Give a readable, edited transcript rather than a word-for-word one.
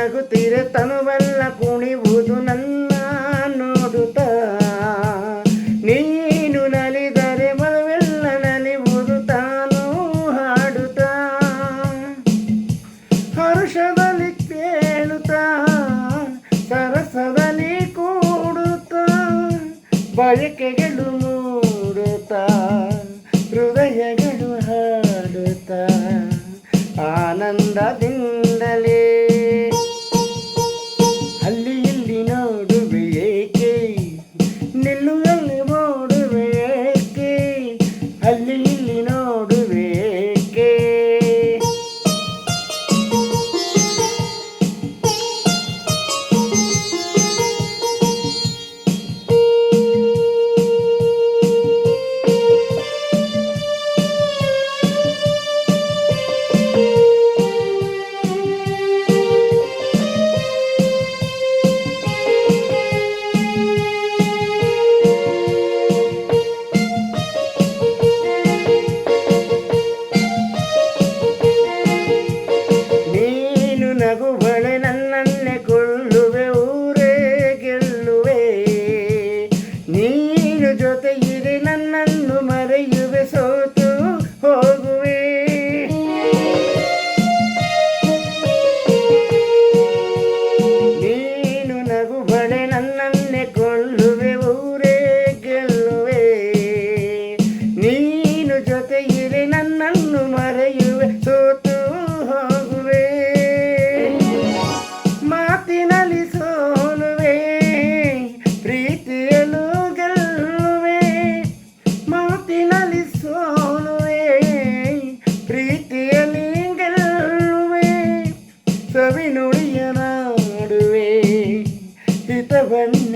ನಗುತ್ತಿರೆ ತನುವೆಲ್ಲ ಕುಣಿವುದು ನನ್ನ ನೋಡುತ್ತಾ. ನೀನು ನಲಿದರೆ ಮನವೆಲ್ಲ ನಲಿವುದು ತಾನು ಹಾಡುತ್ತಾ. ಹರುಷದಲ್ಲಿ ಕೇಳುತ್ತಾ ಸರಸದಲ್ಲಿ ಕೂಡುತ್ತಾ ಬಯಕೆಗಳು ಮೂಡುತ್ತಾ ಹೃದಯಗಳು ಹಾಡುತ್ತಾ ಆನಂದದಿಂದಲೇ ಅಲ್ಲಿ ಇಲ್ಲಿ ನೋಡುವೆ ಏಕೆ ನಿಲ್ಲುವಲ್ಲಿ ನೋಡುವೆ ಏಕೆ ಅಲ್ಲಿ ಇಲ್ಲಿ ನೋಡುವೆ ಏಕೆ. ನಗುವಳೆ ನನ್ನನ್ನೇ ಕೊಳ್ಳುವೆ ಊರೇ ಗೆಲ್ಲುವೆ. ನೀನು ಜೊತೆ ಇರೆ ನನ್ನನ್ನು ಮರೆಯುವೆ ಸೋತು ಹೋಗುವೆ. ನೀನು ನಗುವಳೆ ನನ್ನನ್ನೇ ಕೊಳ್ಳುವೆ ಊರೇ ಗೆಲ್ಲುವೆ. ನೀನು ಜೊತೆ ಇರೆ ನನ್ನನ್ನು ಮರೆಯುವೆ ಸೋತು ಹೋಗುವೆ. ಮಾತಿನಲ್ಲಿ ಸೋಲುವೆ ಪ್ರೀತಿಯಲು ಗೆಲ್ಲುವೆ. ಮಾತಿನಲ್ಲಿ ಸೋಲುವೆ ಪ್ರೀತಿಯಲ್ಲಿ ಗೆಲ್ಲುವೆ. ಸವಿ ನುಡಿಯ ನಾಡುವೆ ಹಿತವನ್ನು